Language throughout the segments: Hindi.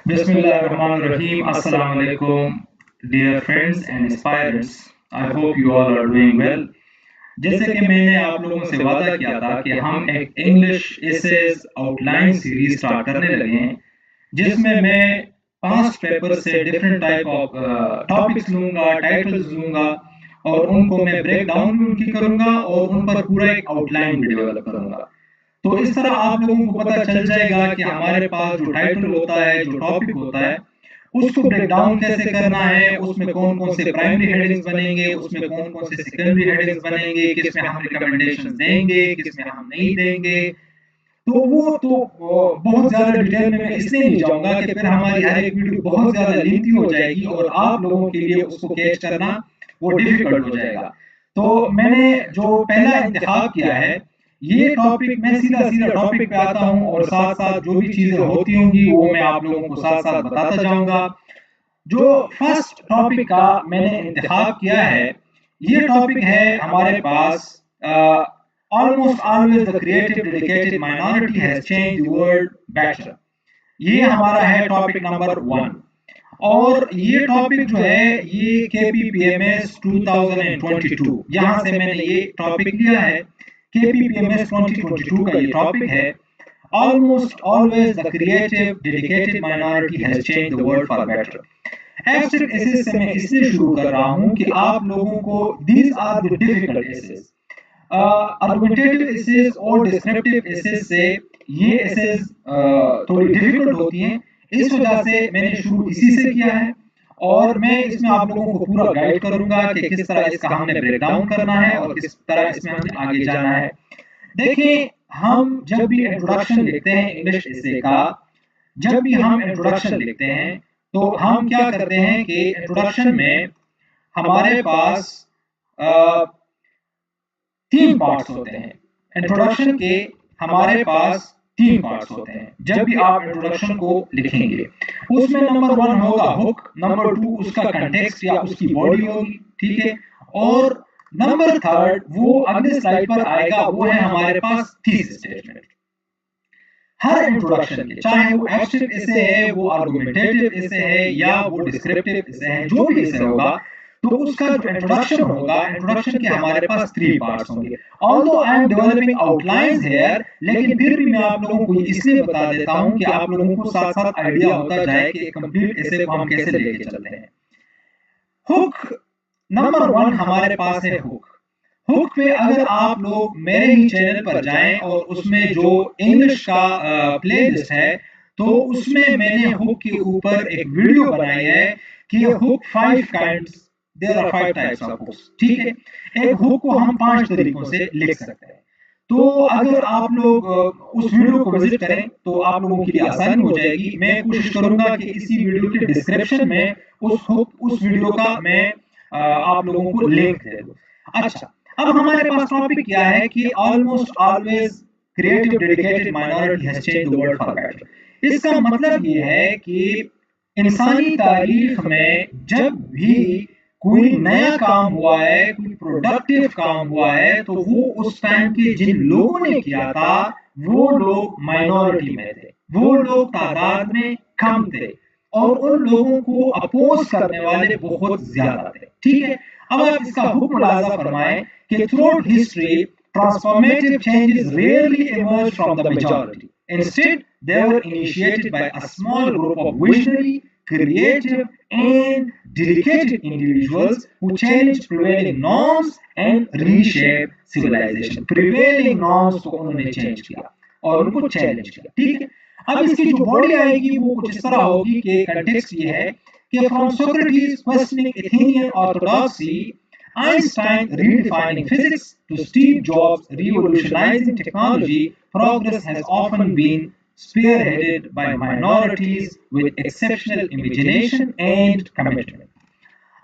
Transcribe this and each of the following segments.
Bismillahirrahmanirrahim. Assalamu alaikum, dear friends and aspirants. I hope you all are doing well. जैसे कि मैंने आप लोगों से वादा किया था कि हम एक English essays outline series start करने लगे हैं, जिसमें मैं पास्ट पेपर से डिफरेंट टाइप ऑफ टॉपिक्स लूंगा, टाइटल्स लूंगा और उनको मैं ब्रेक डाउन भी उनकी करूंगा और उन पर पूरा एक आउटलाइन भी डेवलप करूंगा। तो इस तरह आप लोगों को पता चल जाएगा कि हमारे पास जो टाइटल होता है, जो टॉपिक होता है, उसको ब्रेक डाउन कैसे करना है, उसमें कौन कौन से प्राइमरी हेडिंग्स बनेंगे, उसमें कौन कौन से सेकेंडरी हेडिंग्स बनेंगे, किसमें हम रिकमेंडेशंस देंगे, किसमें हम नहीं देंगे। तो वो तो बहुत ज्यादा डिटेल में मैं इसलिए नहीं जाऊंगा कि फिर हमारी हर एक वीडियो बहुत ज्यादा लेंथी हो जाएगी और आप लोगों के लिए उसको कैच करना वो डिफिकल्ट हो जाएगा। तो मैंने जो पहला इंतखाब किया है, ये टॉपिक मैं सीधा सीधा टॉपिक पे आता हूँ और साथ साथ जो भी चीजें होती होंगी वो मैं आप लोगों को साथ साथ बताता जाऊंगा। जो फर्स्ट टॉपिक का मैंने इंतखाब किया है, ये टॉपिक है हमारे पास almost always the creative dedicated minority has change the world better. ये हमारा है टॉपिक नंबर 1। और ये टॉपिक जो है ये KPPMS 2022, यहाँ से मैंने ये टॉपिक लिया है। KPPMS 2022 का ये टॉपिक है, almost always the creative dedicated minority has change the world for better. Abstract essays से मैं इसलिए शुरू कर रहा हूं कि आप लोगों को these are the difficult essays. Argumentative essays और डिस्क्रिप्टिव एसेस से ये एसेस थोड़ी डिफिकल्ट होती हैं। इस वजह से मैंने शुरू इसी से किया है और मैं इसमें आप लोगों को पूरा गाइड करूंगा कि किस तरह इसका हमने ब्रेक डाउन करना है और किस तरह इसमें हमने आगे जाना है। देखिए, हम जब भी इंट्रोडक्शन लिखते हैं इंग्लिश एसे का, जब भी हम इंट्रोडक्शन लिखते हैं तो हम क्या करते हैं कि इंट्रोडक्शन में हमारे पास अ, 3 पार्ट्स होते हैं। इंट्रोडक्शन के हमारे पास 3 पार्ट्स होते हैं जब भी आप इंट्रोडक्शन को लिखेंगे। उसमें नंबर 1 होगा हुक, नंबर 2 उसका कंटेक्स्ट या उसकी बॉडी होगी, ठीक है। और नंबर 3 वो अगले स्लाइड पर आएगा, वो है हमारे पास थीसिस स्टेटमेंट। हर इंट्रोडक्शन के, चाहे वो एब्स्ट्रैक्ट एसे है, वो आर्गुमेंटेटिव एसे है या वो डिस्क्रिप्टिव एसे है, जो भी एसे होगा, तो उसका जो इंट्रोडक्शन होगा, इंट्रोडक्शन के हमारे पास 3 पार्ट्स होंगे। Although I am developing outlines here, लेकिन फिर भी मैं आप लोगों को इसलिए बता देता हूं कि आप लोगों को साथ साथ आइडिया होता जाए कि कंप्लीट एसे को हम कैसे लेके चलते हैं। हुक नंबर 1 हमारे पास है हुक। हुक पे अगर आप लोग मेरे ही चैनल पर जाएं और उसमें जो इंग्लिश का प्लेलिस्ट है, तो उसमें मैंने हुक के ऊपर एक वीडियो बनाई है कि hook 5 kinds, there are 5 types of hooks, ठीक है। एक हुक को हम 5 तरीकों से लिख सकते हैं। तो अगर आप लोग उस वीडियो को विजिट करें तो आप लोगों के लिए आसानी हो जाएगी। मैं कोशिश करूंगा कि इसी वीडियो के डिस्क्रिप्शन में उस वीडियो का मैं आप लोगों को लिंक दे दूं। अच्छा, अब हमारे पास टॉपिक क्या है कि almost always creative dedicated minority has change the world for better. इसका मतलब ये है कि इंसानी तारीख में जब भी कोई नया काम हुआ है, कोई प्रोडक्टिव काम हुआ है, तो वो उस टाइम के जिन लोगों ने किया था वो लोग माइनॉरिटी में थे, वो लोग तादाद में कम थे और उन लोगों को अपोज करने वाले बहुत ज्यादा थे, ठीक है। अब आप इसका हुक्म मुलाजा फरमाएं कि throughout history transformative changes rarely emerge from the majority. Instead, they were initiated by a small group of visionary, creative, and dedicated individuals who challenged prevailing norms and reshaped civilization. Prevailing norms को उन्होंने चेंज किया और उनको चैलेंज किया, ठीक है। अब इसकी जो बॉडी आएगी वो कुछ इस तरह होगी कि कंटेक्स्ट ये है कि from Socrates questioning Athenian orthodoxy, Einstein redefining physics, to Steve Jobs revolutionizing technology, progress has often been spearheaded by minorities with exceptional imagination and commitment.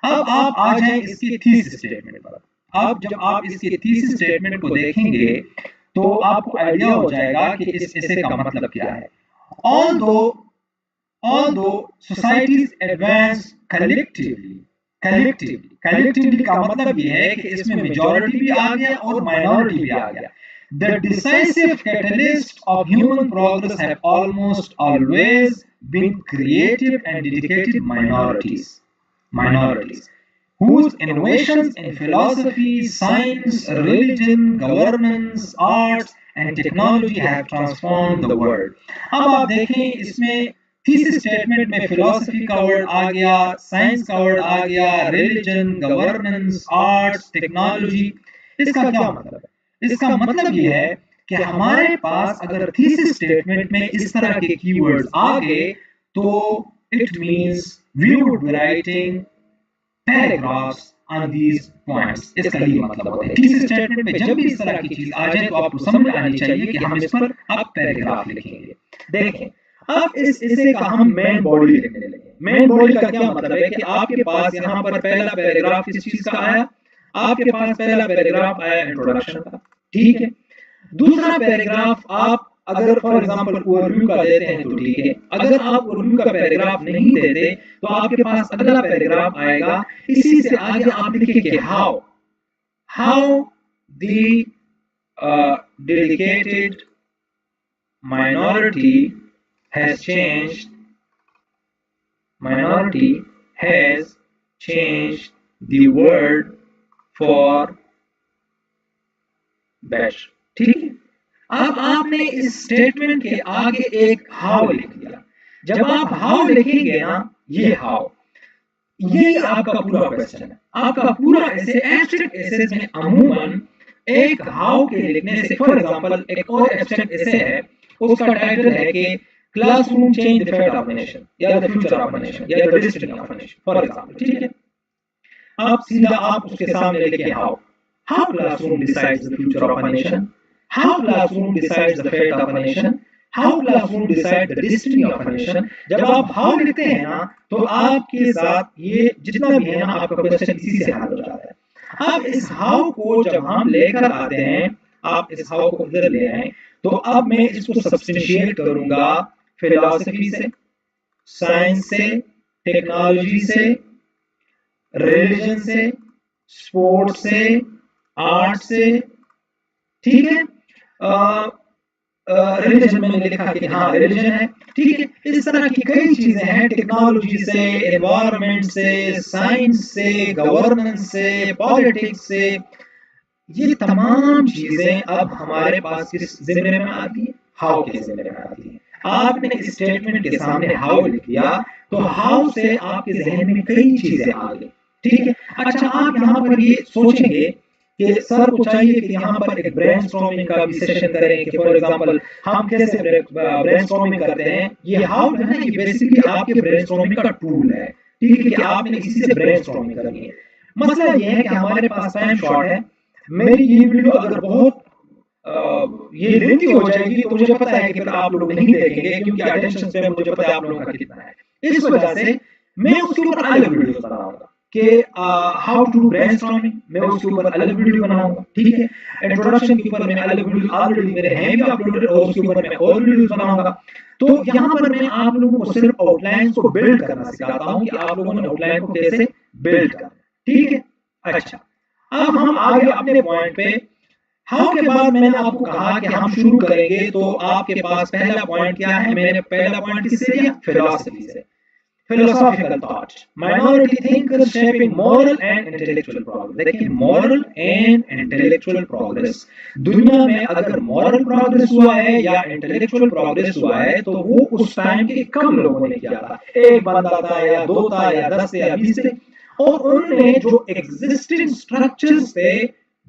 अब आप आ जाएं इसके थीसिस स्टेटमेंट पर। अब जब आप इसके थीसिस स्टेटमेंट को देखेंगे तो आपको आइडिया हो जाएगा कि इस ऐसे का मतलब क्या है। Although societies advance collectively का मतलब ये है कि इसमें मेजॉरिटी भी आ गया और माइनॉरिटी भी आ गया। The decisive catalyst of human progress have almost always been creative and dedicated minorities whose innovations in philosophy, science, religion, governance, arts and technology have transformed the world. अब आप देखें इसमें थीसिस स्टेटमेंट में फिलोसफी का वर्ड आ गया, साइंस का वर्ड आ गया, रिलीजन, गवर्नेंस, आर्ट्स, टेक्नोलॉजी। इसका क्या मतलब है? इसका मतलब यह है कि हमारे पास अगर थीसिस स्टेटमेंट में इस तरह के कीवर्ड्स आ गए तो it means we would be writing paragraphs on these points. इसका ये मतलब होता है थीसिस स्टेटमेंट में जब भी इस तरह की चीज आ जाए तो आपको समझ आनी चाहिए कि हम इस पर अब पैराग्राफ लिखेंगे। देखें, अब इसे का हम मेन बॉडी लिखने लगे। मेन बॉडी का क्या मतलब है कि आपके पास यहाँ पर पहला पैराग्राफ किस चीज का आया? आपके पास पहला पैराग्राफ आया इंट्रोडक्शन का, ठीक है। दूसरा पैराग्राफ आप अगर फॉर एग्जांपल ओवरव्यू का देते हैं तो ठीक है, अगर आप ओवरव्यू का पैराग्राफ नहीं देते तो आपके पास अगला पैराग्राफ आएगा। इसी से आगे आप लिखेंगे how the dedicated minority has changed the world for better, ठीक है। अब आपने इस स्टेटमेंट के आगे एक हाउ लिख दिया। जब आप हाउ लिखेंगे ना, ये हाउ, यही आपका पूरा क्वेश्चन है। आपका पूरा ऐसे एब्स्ट्रैक्ट एसेज में अमूमन एक हाउ के लिखने से, फॉर एग्जांपल एक और एब्स्ट्रैक्ट एसे है, उसका टाइटल है कि classroom change the fate of a nation या the future of a nation या the destiny of a nation, for example, ठीक है। आप सीधा आप उसके सामने लिखिए how classroom decides the future of a nation, how classroom decides the fate of a nation, how classroom decide the destiny of a nation. जब आप हाउ लिखते हैं ना तो आपके साथ ये जितना भी है ना आपका क्वेश्चन इसी से हल हो जाता है। अब इस हाउ को जब हम लेकर आते हैं, आप इस हाउ को इधर ले आए, तो अब मैं इसको सब्स्टिट्यूट करूंगा फिलॉसफी से, साइंस से, टेक्नोलॉजी से, रिलीजन से, स्पोर्ट्स से, आर्ट से, ठीक है। रिलीजन मैंने लिखा कि हाँ रिलीजन है, ठीक है। इस तरह की कई चीजें हैं, टेक्नोलॉजी से, एनवायरनमेंट से, साइंस से, गवर्नेंस से, पॉलिटिक्स से, ये तमाम चीजें अब हमारे पास किस जिम्मे में आती है? हाउ के जिम्मे में आती है। आपने इस स्टेटमेंट के सामने हाउ लिख दिया तो हाउ से आपके जहन में कई चीजें आ गई, ठीक है। अच्छा, आप यहाँ पर ये सोचेंगे कि सर को चाहिए कि यहाँ पर एक ब्रेनस्टॉर्मिंग का भी सेशन करें कि फॉर एग्जांपल हम कैसे ब्रेनस्टॉर्मिंग करते हैं। ये हाउ जो है ना, ये बेसिकली आपके ब्रेनस्टॉर्मिंग का टूल है, ठीक है, कि आपने इसी से ब्रेनस्टॉर्मिंग करनी है। मसला ये है कि हमारे पास टाइम शॉर्ट है। मेरी ये वीडियो अगर बहुत ये लेंथी हो जाएगी तो मुझे पता है कि फिर आप लोग नहीं देखेंगे, क्योंकि अटेंशन स्पैन मुझे पता है आप लोगों का कितना है। इस वजह से मैं उसके ऊपर अलग वीडियो बनाऊंगा कि हाउ टू डू ब्रेनस्टॉर्मिंग, मैं उसके ऊपर अलग वीडियो बनाऊंगा, ठीक है। इंट्रोडक्शन के ऊपर मैं अलग वीडियो ऑलरेडी मेरे हैं भी अपलोडेड, और उसके ऊपर मैं और वीडियोस बनाऊंगा। तो यहाँ पर मैं आप लोगों को सिर्फ आउटलाइन को बिल्ड करना सिखाता हूँ कि आप लोगों ने आउटलाइन को कैसे बिल्ड करना, ठीक है। अच्छा, अब हम आगे अपने पॉइंट पे। हाउ के बाद मैंने आपको कहा कि हम शुरू करेंगे, तो आपके पास पहला पॉइंट क्या है? मैंने पहला पॉइंट किससे दिया? फिलॉसफी से। philosophical thought, minority thinkers shaping moral and intellectual progress। देखिए, moral and intellectual progress, दुनिया में अगर moral progress हुआ है या intellectual progress हुआ है तो वो उस टाइम के कम लोगों ने किया था। एक बंदा था या दो था या 10 थे या 20 थे, और उनने जो existing structures थे,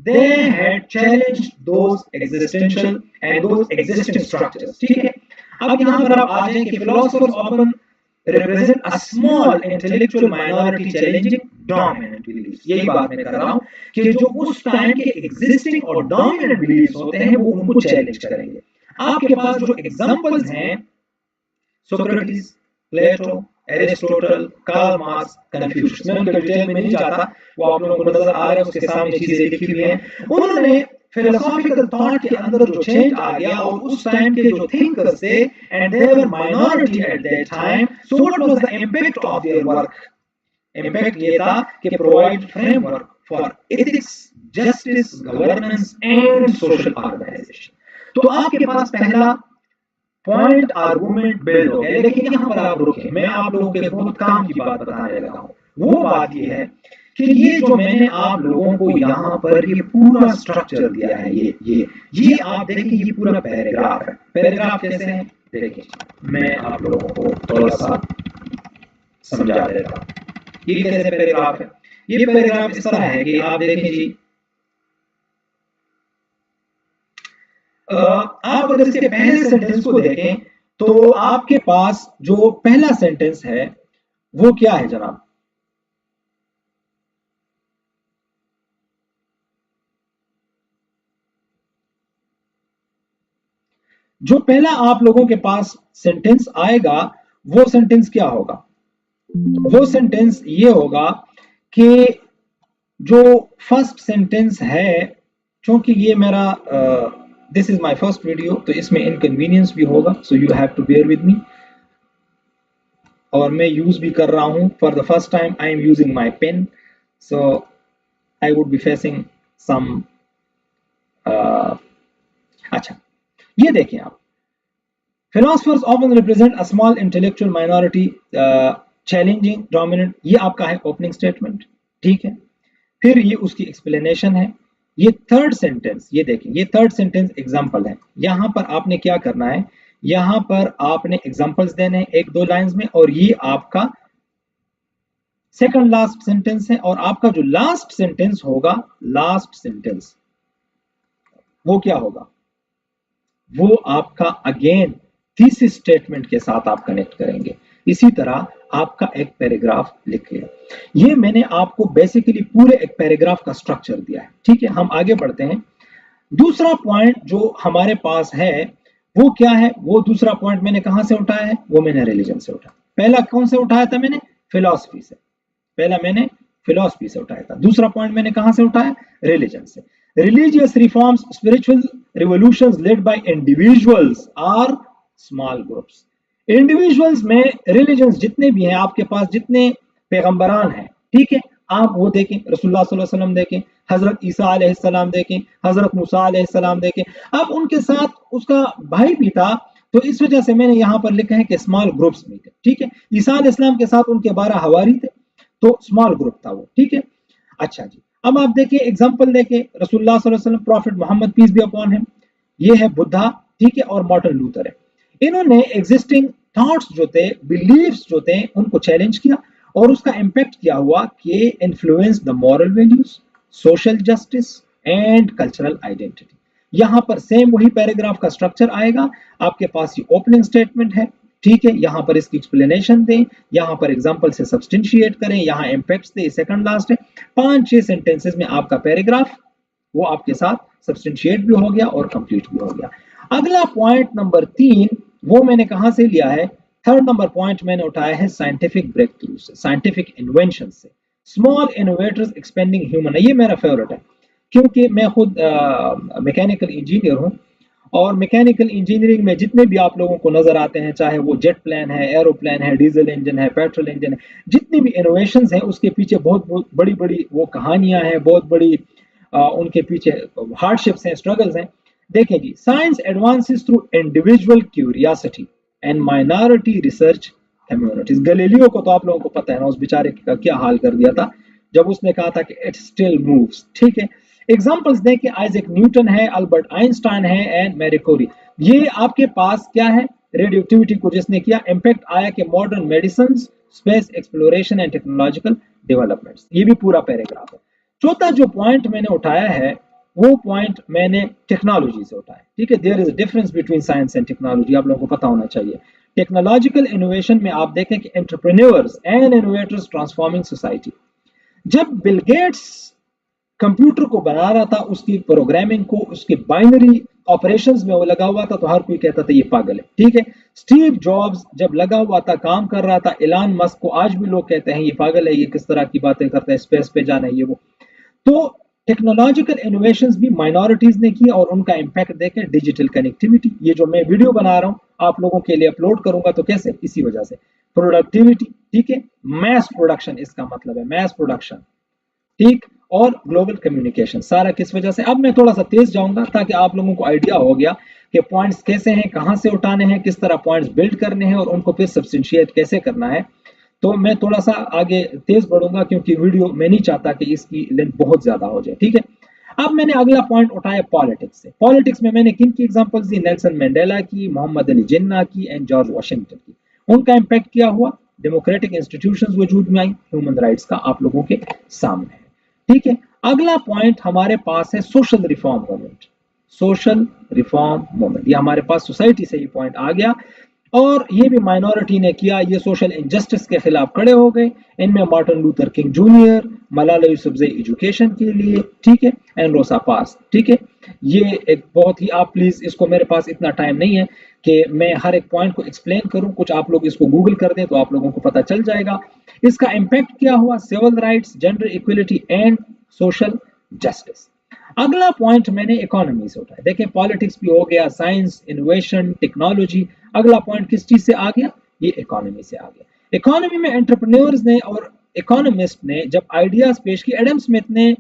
they had challenged those existential and those existing structures, ठीक है। अब यहाँ पर आप आ जाए कि philosophers often represent a small intellectual minority challenging dominant beliefs। यही बात मैं कर रहा हूँ कि जो उस टाइम के existing और dominant beliefs होते हैं वो उनको चैलेंज करेंगे। आपके पास जो एग्जांपल्स हैं, सोक्रेटिस, प्लेटो, एरिस्टोटल, कार्ल मार्क्स, कन्फ्यूशियस, मैं उनके डिटेल में नहीं जाता, वो आप लोगों को नजर आ रहा है, उसके सामने चीजें लिखी हुई हैं। उन्होंने फिलोसॉफिकल थॉट के अंदर जो चेंज आ गया, और उस टाइम के जो थिंकर्स थे, and they were minority at that time, so what was the impact of their work? Impact ये था कि provide framework for ethics, justice, governance and social organization. तो आपके पास पहला पॉइंट आर्गुमेंट बिल्ड हो गया। लेकिन यहां पर आप रुके, मैं आप लोगों को बहुत काम की बात बताने लगा हूं। वो बात ये है कि ये जो मैंने आप लोगों को यहाँ पर ये पूरा स्ट्रक्चर दिया है, ये आप देखिए, ये पूरा पैराग्राफ है। पैराग्राफ कैसे है देखिए, मैं आप लोगों को थोड़ा सा समझा देता हूं। ये कैसे पैराग्राफ है। ये पैराग्राफ इस तरह है कि आप देखें जी, आप अगर इसके पहले सेंटेंस को देखें तो आपके पास जो पहला सेंटेंस है वो क्या है जनाब, जो पहला आप लोगों के पास सेंटेंस आएगा वो सेंटेंस क्या होगा, वो सेंटेंस ये होगा कि जो फर्स्ट सेंटेंस है, क्योंकि ये मेरा this is my first video तो इसमें इनकन्वीनियंस भी होगा, so you have to bear with me. और मैं यूज भी कर रहा हूं for the first time, I am using my pen, so I would be facing some अच्छा, ये देखें आप, philosophers often represent a small intellectual minority challenging dominant, ये आपका है ओपनिंग स्टेटमेंट, ठीक है। फिर ये उसकी एक्सप्लेनेशन है। ये थर्ड सेंटेंस, ये देखें, ये थर्ड सेंटेंस एग्जांपल है। यहां पर आपने क्या करना है, यहां पर आपने एग्जांपल्स देने हैं एक दो लाइंस में, और ये आपका सेकंड लास्ट सेंटेंस है। और आपका जो लास्ट सेंटेंस होगा, लास्ट सेंटेंस वो क्या होगा, वो आपका अगेन थीसिस स्टेटमेंट के साथ आप कनेक्ट करेंगे। इसी तरह आपका एक पैराग्राफ लिखिए। ये मैंने आपको बेसिकली पूरे एक पैराग्राफ का स्ट्रक्चर दिया है, ठीक है। हम आगे बढ़ते हैं। दूसरा पॉइंट जो हमारे पास है वो क्या है, वो दूसरा पॉइंट मैंने कहां से उठाया है, वो मैंने रिलीजन से उठाया। पहला कौन से उठाया था मैंने, फिलॉसफी से, पहला मैंने फिलॉसफी से उठाया था। दूसरा पॉइंट मैंने कहां से उठाया, रिलीजन से। Religious reforms, spiritual revolutions led by individuals or small groups. Individuals में रिलीजन्स जितने भी हैं आपके पास, जितने पैगंबरान हैं, ठीक है, आप वो देखें, रसूलुल्लाह सल्लल्लाहु अलैहि वसल्लम देखें, हजरत ईसा अलैहिस्सलाम देखें, हजरत मूसा अलैहिस्सलाम देखें, अब उनके साथ उसका भाई भी था, तो इस वजह से मैंने यहां पर लिखा है कि स्मॉल ग्रुप्स में थे, ठीक है। ईसा अलैहिस्सलाम के साथ उनके 12 हवारी थे, तो स्मॉल ग्रुप था वो, ठीक है। अच्छा जी, अब आप देखिए एग्जांपल देखिए, रसूलुल्लाह सल्लल्लाहु अलैहि वसल्लम, prophet Muhammad peace be upon him, ये है बुद्धा, ठीक है, और मार्टिन लूथर है। इन्होंने एग्जिस्टिंग थॉट्स जो थे, बिलीव्स जो थे, उनको चैलेंज किया, और उसका इंपैक्ट क्या हुआ कि influence the moral values, social justice and cultural identity. यहां पर सेम वही पैराग्राफ का स्ट्रक्चर आएगा। आपके पास ये ओपनिंग स्टेटमेंट है, ठीक है, यहां पर इसकी एक्सप्लेनेशन दें, यहां पर एग्जांपल से सब्सटेंशिएट करें, यहां इंपैक्ट्स दें, सेकंड लास्ट है। 5-6 सेंटेंसेस में आपका पैराग्राफ वो आपके साथ सब्सटेंशिएट भी हो गया और कंप्लीट भी हो गया। अगला पॉइंट नंबर 3, वो मैंने कहां से लिया है, थर्ड नंबर पॉइंट मैंने उठाया है साइंटिफिक ब्रेक थ्रू से, साइंटिफिक इन्वेंशन से। स्मॉल इनोवेटर्स एक्सपेंडिंग ह्यूमन, ये मेरा फेवरेट है, क्योंकि मैं खुद मैकेनिकल इंजीनियर हूं, और मैकेनिकल इंजीनियरिंग में जितने भी आप लोगों को नजर आते हैं, चाहे वो जेट प्लेन है, एरोप्लेन है, डीजल इंजन है, पेट्रोल इंजन है, जितनी भी इनोवेशंस हैं उसके पीछे बहुत बहुत बड़ी बड़ी वो कहानियां हैं, बहुत बड़ी उनके पीछे हार्डशिप्स हैं, स्ट्रगल्स हैं। देखें जी, science advances through individual curiosity and minority research communities. Galileo को तो आप लोगों को पता है ना, उस बेचारे का क्या हाल कर दिया था जब उसने कहा था कि इट स्टिल मूव्स, ठीक है। एग्जांपल्स दें कि आइजैक न्यूटन है, अल्बर्ट आइंस्टाइन है, एंड मैरी क्यूरी। ये आपके पास क्या है, रेडियोएक्टिविटी को जिसने किया, इंपैक्ट आया कि modern medicine, space exploration and technological developments. ये भी पूरा पैराग्राफ है। चौथा जो पॉइंट मैंने उठाया है वो पॉइंट मैंने टेक्नोलॉजी से उठाया, ठीक है। There is a difference between science and technology, आप लोगों को पता होना चाहिए। टेक्नोलॉजिकल इनोवेशन में आप देखें कि entrepreneurs and innovators transforming society. जब बिल गेट्स कंप्यूटर को बना रहा था, उसकी प्रोग्रामिंग को, उसके बाइनरी ऑपरेशंस में वो लगा हुआ था, तो हर कोई कहता था ये पागल है, ठीक है। स्टीव जॉब्स जब लगा हुआ था, काम कर रहा था, इलान मस्क को आज भी लोग कहते हैं ये पागल है, ये किस तरह की बातें करता है, स्पेस पे जाना है, ये वो। तो टेक्नोलॉजिकल इनोवेशंस भी माइनॉरिटीज ने की, और उनका इंपैक्ट देखें, डिजिटल कनेक्टिविटी। ये जो मैं वीडियो बना रहा हूं आप लोगों के लिए अपलोड करूंगा, तो कैसे, इसी वजह से। प्रोडक्टिविटी, ठीक है, मैस प्रोडक्शन, इसका मतलब है मैस प्रोडक्शन, ठीक, और ग्लोबल कम्युनिकेशन, सारा किस वजह से। अब मैं थोड़ा सा तेज जाऊंगा ताकि आप लोगों को आइडिया हो गया कि पॉइंट्स कैसे हैं, कहां से उठाने हैं, किस तरह पॉइंट्स बिल्ड करने हैं और उनको फिर सब्सटेंशिएट कैसे करना है। तो मैं थोड़ा सा आगे तेज बढ़ूंगा क्योंकि वीडियो मैं नहीं चाहता कि इसकी लेंथ बहुत ज्यादा हो जाए, ठीक है। अब मैंने अगला पॉइंट उठाया पॉलिटिक्स से। पॉलिटिक्स में मैंने किन की एग्जांपल्स दी, नेल्सन मंडेला की, मोहम्मद अली जिन्ना की एंड जॉर्ज वाशिंगटन की। उनका इम्पैक्ट क्या हुआ, डेमोक्रेटिक इंस्टीट्यूशंस वजूद में आई, ह्यूमन राइट्स का आप लोगों के सामने है, ठीक है। अगला पॉइंट हमारे पास है social reform movement. Social reform movement, ये हमारे पास सोसाइटी से ये पॉइंट आ गया और ये भी माइनॉरिटी ने किया, ये सोशल इनजस्टिस के खिलाफ खड़े हो गए। इनमें Martin Luther king junior, Malala Yousafzai education के लिए, ठीक है, एंड रोसा पार्क्स, ठीक है। ये एक बहुत ही, आप प्लीज इसको, मेरे पास इतना टाइम नहीं है कि मैं हर एक पॉइंट को एक्सप्लेन करूं, कुछ आप लोग इसको गूगल कर दें तो आप लोगों को पता चल जाएगा। इसका इम्पैक्ट क्या हुआ, civil rights, gender equality and social justice. अगला पॉइंट मैंने इकोनॉमी से उठाया। देखें पॉलिटिक्स भी हो गया, साइंस, इनोवेशन, टेक्नोलॉजी। अगला पॉइंट किस चीज से आ गया, ये इकोनॉमी से आ गया। इकोनॉमी में एंटरप्रेन्योर्स ने और इकोनॉमिस्ट ने जब आइडियाज पेश की, एडम स्मिथ ने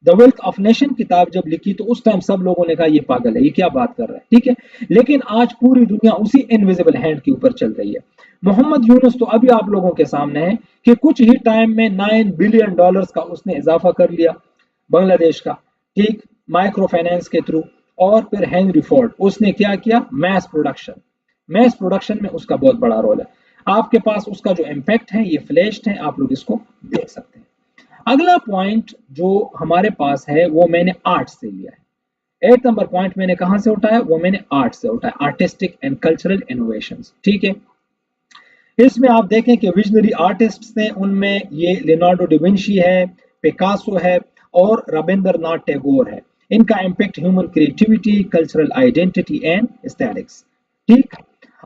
द वेल्थ ऑफ नेशन किताब जब लिखी तो उस टाइम सब लोगों ने कहा ये पागल है, ये क्या बात कर रहा है, ठीक है। लेकिन आज पूरी दुनिया उसी इनविजिबल हैंड के ऊपर चल रही है। मोहम्मद यूनुस तो अभी आप लोगों के सामने है कि कुछ ही टाइम में $9 बिलियन का उसने इजाफा कर लिया बांग्लादेश का, ठीक, माइक्रो फाइनेंस के थ्रू। और फिर हेनरी फोर्ड, उसने क्या किया, मैस प्रोडक्शन। मैस प्रोडक्शन में उसका बहुत बड़ा रोल है। आपके पास उसका जो इम्पैक्ट है ये फ्लैश्ड है, आप लोग इसको देख सकते हैं। अगला पॉइंट जो हमारे पास है वो मैंने आर्ट से लिया है। 8 नंबर पॉइंट मैंने कहां से उठाया, वो मैंने आर्ट से उठाया, आर्टिस्टिक एंड कल्चरल इनोवेशंस, ठीक है। इसमें आप देखें कि विजनरी आर्टिस्ट हैं, उनमें ये लियोनार्डो डा विंची है, पिकासो है और रविंद्रनाथ टैगोर है। इनका impact human creativity, cultural identity and aesthetics, ठीक।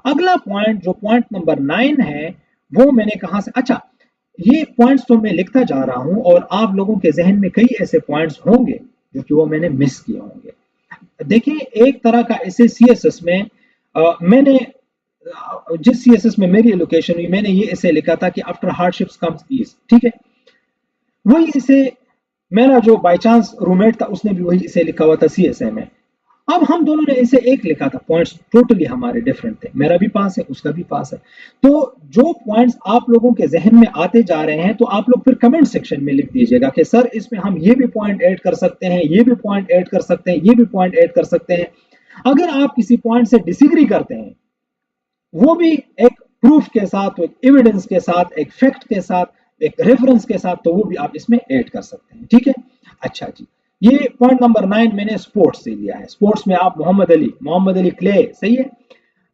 अगला पॉइंट जो पॉइंट नंबर 9 है वो मैंने कहा से, अच्छा ये पॉइंट्स तो मैं लिखता जा रहा हूं और आप लोगों के जहन में कई ऐसे पॉइंट्स होंगे जो कि वो मैंने मिस किए होंगे। देखिए एक तरह का इसे सीएसएस में मैंने जिस सीएसएस में मेरी एलोकेशन हुई मैंने ये इसे लिखा था कि आफ्टर हार्डशिप्स कम्स ईज, ठीक है। वही इसे मेरा जो बाय चांस रूममेट था उसने भी वही इसे लिखा हुआ था सीएसए में। अब हम दोनों ने इसे एक लिखा था, पॉइंट्स टोटली हमारे डिफरेंट थे, मेरा भी पास है उसका भी पास है। तो जो पॉइंट्स आप लोगों के जहन में आते जा रहे हैं तो आप लोग फिर कमेंट सेक्शन में लिख दीजिएगा कि सर इसमें हम ये भी पॉइंट ऐड कर सकते हैं, ये भी पॉइंट ऐड कर सकते हैं, ये भी पॉइंट ऐड कर सकते हैं। अगर आप किसी पॉइंट से डिसएग्री करते हैं वो भी एक प्रूफ के साथ, एक एविडेंस के साथ, एक फैक्ट के साथ, एक रेफरेंस के साथ, तो वो भी आप इसमें ऐड कर सकते हैं, ठीक है। अच्छा जी, ये पॉइंट नंबर 9 मैंने स्पोर्ट्स से लिया है। स्पोर्ट्स में आप मोहम्मद अली क्ले, सही है,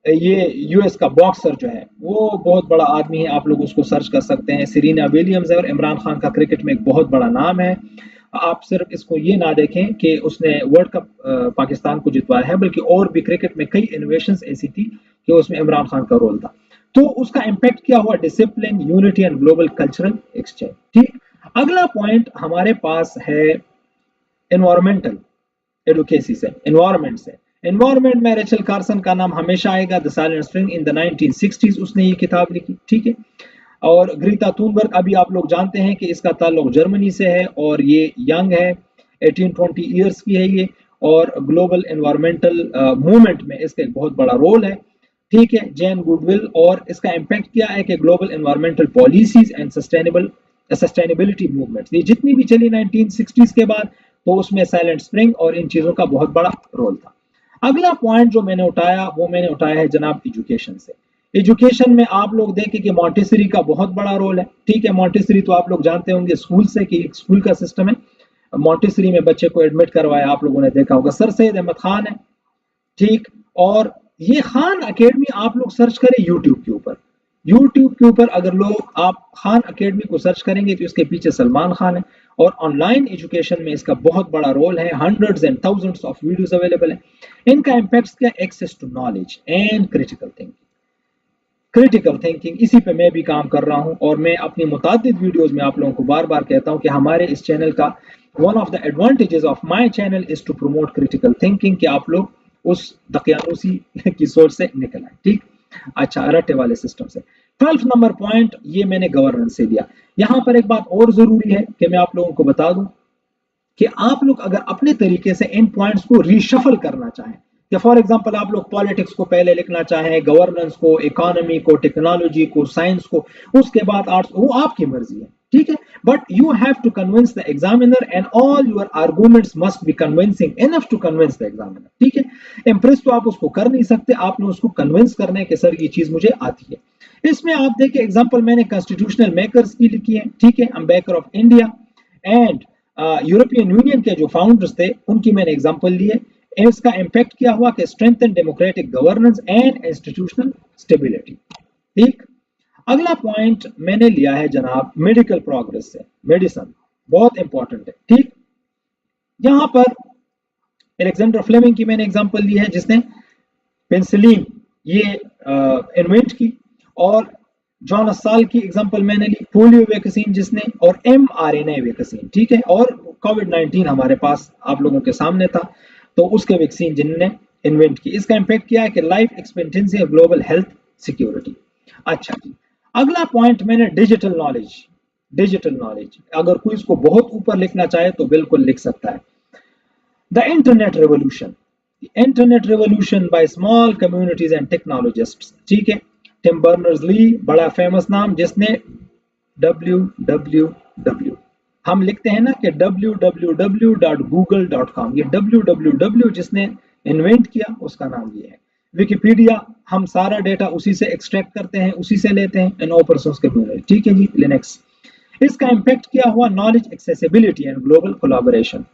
ये यूएस का बॉक्सर जो है वो बहुत बड़ा आदमी है, आप लोग उसको सर्च कर सकते हैं। सीरीना विलियम्स है और इमरान खान का क्रिकेट में एक बहुत बड़ा नाम है। आप सिर्फ इसको ये ना देखें कि उसने वर्ल्ड कप पाकिस्तान को जितवाया है, बल्कि और भी क्रिकेट में कई इनोवेशंस ऐसी थी कि उसमें इमरान खान का रोल था। तो उसका इम्पैक्ट क्या हुआ, discipline, unity and global cultural exchange, ठीक। अगला पॉइंट हमारे पास है एनवायरमेंटल एडवोकेसी से, एनवायरमेंट से। एनवायरमेंट में रेचल कार्सन का नाम हमेशा आएगा, the silent spring in the 1960s उसने ये किताब लिखी, ठीक है। और ग्रीता थुनबर्ग अभी आप लोग जानते हैं कि इसका ताल्लुक जर्मनी से है और ये यंग है, 18-20 ईयर्स की है ये, और ग्लोबल एनवायरमेंटल मूवमेंट में इसका एक बहुत बड़ा रोल है, ठीक है। जैन गुडविल, और इसका इम्पैक्ट क्या है कि global environmental policies and sustainability movement, ये जितनी भी चली 1960s के बाद, तो उसमें साइलेंट स्प्रिंग और इन चीजों का बहुत बड़ा रोल था। अगला पॉइंट जो मैंने उठाया वो मैंने उठाया है जनाब एजुकेशन से। एजुकेशन में आप लोग देखें कि मॉन्टेसरी का बहुत बड़ा रोल है, ठीक है। मॉन्टेसरी तो आप लोग जानते होंगे स्कूल से कि एक स्कूल का सिस्टम है। मॉन्टेसरी में बच्चे को एडमिट करवाया, आप लोगों ने देखा होगा, सर सैयद अहमद खान है, ठीक। और ये खान अकेडमी आप लोग सर्च करें यूट्यूब के ऊपर, यूट्यूब के ऊपर अगर लोग आप खान अकेडमी को सर्च करेंगे तो इसके पीछे सलमान खान है। और ऑनलाइन एजुकेशन में इसका बहुत बड़ा रोल है, hundreds and thousands of videos available है। इनका इम्पैक्ट क्या, access to knowledge and critical thinking. Critical thinking इसी पे मैं भी काम कर रहा हूं और मैं अपनी मुतादिद वीडियोस में आप लोगों को बार बार कहता हूं कि हमारे इस चैनल का one of the advantages of my channel is to promote critical thinking, कि आप लोग उस दकियानूसी की सोच से निकल आए, ठीक। अच्छा, रट्टे वाले सिस्टम से। 12 नंबर पॉइंट ये मैंने गवर्नेंस से लिया। यहां पर एक बात और जरूरी है कि मैं आप लोगों को बता दूं कि आप लोग अगर अपने तरीके से इन पॉइंट्स को रीशफल करना चाहें, कि फॉर एग्जांपल आप लोग पॉलिटिक्स को पहले लिखना चाहें, गवर्नेंस को, इकोनॉमी को, टेक्नोलॉजी को, साइंस को, उसके बाद आर्ट्स, वो आपकी मर्जी है, ठीक है। But you have to convince the examiner and all your arguments must be convincing enough to convince the examiner, ठीक है। इंप्रेस तो आप उसको कर नहीं सकते, आपने उसको कन्विंस करना है कि सर ये चीज मुझे आती है। इसमें आप देखिए एग्जांपल मैंने कॉन्स्टिट्यूशनल मेकर्स की लिखी है, ठीक है, Ambedkar of India and European union के जो फाउंडर्स थे उनकी मैंने एग्जांपल लिए। इसका इम्पैक्ट क्या हुआ कि strengthen democratic governance and institutional stability, ठीक। अगला पॉइंट मैंने लिया है जनाब मेडिकल प्रोग्रेस से, मेडिसिन बहुत इंपॉर्टेंट है, ठीक। यहां पर अलेक्जेंडर फ्लेमिंग की मैंने एग्जांपल ली है जिसने पेंसिलिन ये इन्वेंट की, और जॉन अस्साल की एग्जांपल मैंने ली, पोलियो वैक्सीन जिसने, और mRNA वैक्सीन, ठीक है, और कोविड-19 हमारे पास आप लोगों के सामने था, तो उसके वैक्सीन जिनने इन्वेंट की। इसका इंपैक्ट क्या है कि लाइफ एक्सपेक्टेंसी और ग्लोबल हेल्थ सिक्योरिटी। अच्छा जी, अगला पॉइंट मैंने डिजिटल नॉलेज, डिजिटल नॉलेज अगर कोई इसको बहुत ऊपर लिखना चाहे तो बिल्कुल लिख सकता है। The internet revolution, internet revolution by small communities and technologists, ठीक है। टिम बर्नर्स ली बड़ा फेमस नाम जिसने www, हम लिखते हैं ना कि www.google.com, ये www जिसने इन्वेंट किया उसका नाम ये है। विकिपीडिया, हम सारा डेटा उसी से एक्सट्रैक्ट करते हैं, उसी से लेते हैं, एन ओपन सोर्स कम्युनिटी, ठीक है जी। लिनक्स, इसका इम्पैक्ट क्या हुआ, knowledge accessibility and global collaboration.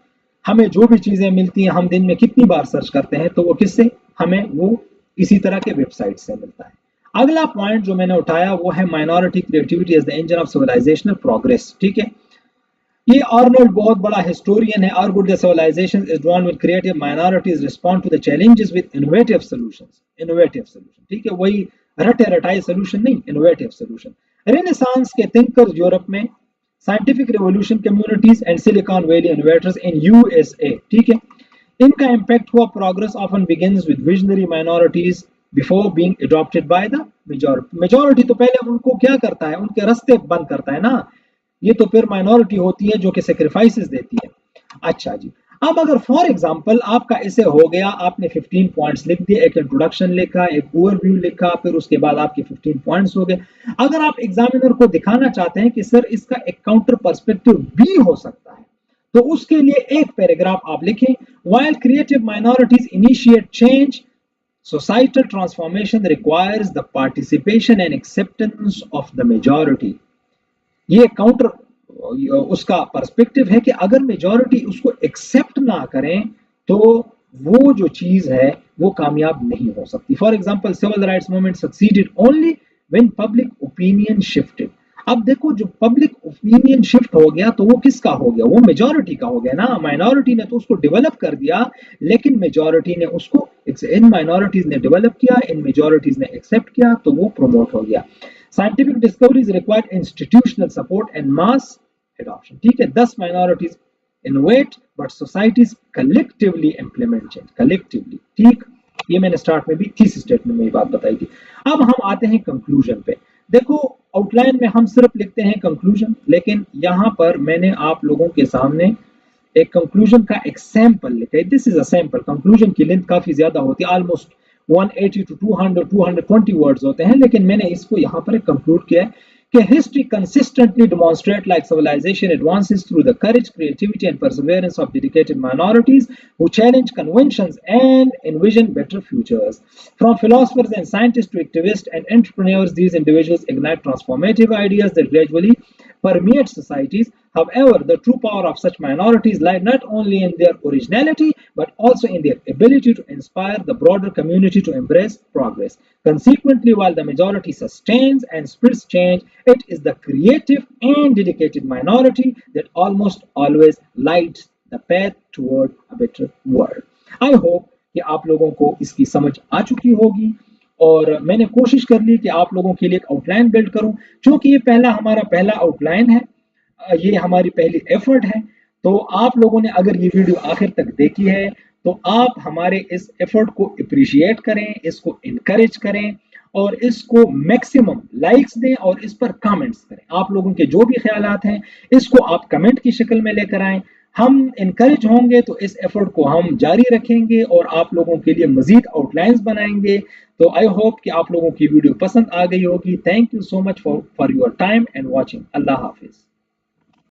हमें जो भी चीजें मिलती हैं हम दिन में कितनी बार सर्च करते हैं, तो वो किससे, हमें वो इसी तरह के वेबसाइट से मिलता है। अगला पॉइंट जो मैंने उठाया वो है minority creativity as the engine of civilizational progress, ठीक है। ये आर्नोल्ड बहुत बड़ा हिस्टोरियन है, argued that civilization is drawn with creative minorities respond to the challenges with innovative solutions, innovative solution, ठीक है, वही रटे रटाए सॉल्यूशन नहीं, इनोवेटिव सॉल्यूशन। रेनेसांस के थिंकर्स यूरोप में, scientific revolution communities and silicon valley innovators in USA, ठीक है, इनका इम्पैक्ट हुआ। Progress often begins with visionary minorities before being adopted by the majority. Majority तो पहले उनको क्या करता है, उनके रास्ते बंद करता है ना, ये तो फिर माइनॉरिटी होती है जो कि सेक्रीफाइसेस देती है। अच्छा जी, अब अगर फॉर एग्जांपल आपका इसे हो गया, आपने 15 पॉइंट्स लिख दिए, एक इंट्रोडक्शन लिखा, एक ओवरव्यू लिखा, फिर उसके बाद आपके 15 पॉइंट्स हो गए। अगर आप एग्जामिनर को दिखाना चाहते हैं कि सर इसका एक काउंटर पर्सपेक्टिव भी हो सकता है, तो उसके लिए एक पैराग्राफ आप लिखें, while creative minorities initiate change, societal transformation requires the participation and acceptance of the majority। ये काउंटर उसका पर्सपेक्टिव है कि अगर मेजॉरिटी उसको एक्सेप्ट ना करें तो वो जो चीज है वो कामयाब नहीं हो सकती। For example civil rights movement succeeded only when public opinion shifted. अब देखो जो पब्लिक ओपिनियन शिफ्ट हो गया तो वो किसका हो गया, वो मेजॉरिटी का हो गया ना। माइनॉरिटी ने तो उसको डेवलप कर दिया, लेकिन मेजॉरिटी ने उसको, इन माइनॉरिटीज ने डेवलप किया, इन मेजॉरिटीज ने एक्सेप्ट किया, तो वो प्रमोट हो गया। Scientific discoveries require institutional support and mass adoption, ठीक है। 10 minorities innovate but societies collectively implement change, collectively, ठीक। ये मैंने स्टार्ट में भी थीसिस स्टेटमेंट में ये बात बताई थी। अब हम आते हैं कंक्लूजन पे। देखो आउटलाइन में हम सिर्फ लिखते हैं कंक्लूजन, लेकिन यहाँ पर मैंने आप लोगों के सामने एक कंक्लूजन का एक सैंपल लिखा है। This is a sample. Conclusion की लेंथ काफी ज्यादा होती है, ऑलमोस्ट 180 to 200 220 वर्ड्स होते हैं, लेकिन मैंने इसको यहाँ पर कंक्लूड किया है कि history consistently demonstrate like civilization advances through the courage, creativity and perseverance of dedicated minorities who challenge conventions and envision better futures. From philosophers and scientists to activists and entrepreneurs, these individuals ignite transformative ideas that gradually permeate societies. However, the true power of such minorities lies not only in their originality but also in their ability to inspire the broader community to embrace progress. Consequently, while the majority sustains and spreads change, it is the creative and dedicated minority that almost always lights the path toward a better world. I hope कि आप लोगों को इसकी समझ आ चुकी होगी, और मैंने कोशिश कर ली कि आप लोगों के लिए एक आउटलाइन बिल्ड करूं। क्योंकि ये हमारा पहला आउटलाइन है, ये हमारी पहली एफर्ट है, तो आप लोगों ने अगर ये वीडियो आखिर तक देखी है तो आप हमारे इस एफर्ट को अप्रिशिएट करें, इसको इनकरेज करें, और इसको मैक्सिमम लाइक्स दें और इस पर कमेंट्स करें। आप लोगों के जो भी ख्यालात हैं इसको आप कमेंट की शक्ल में लेकर आएं। हम इनकरेज होंगे तो इस एफर्ट को हम जारी रखेंगे और आप लोगों के लिए मजीद आउटलाइंस बनाएंगे। तो आई होप कि आप लोगों की वीडियो पसंद आ गई होगी। Thank you so much for your time and watching. Allah Hafiz.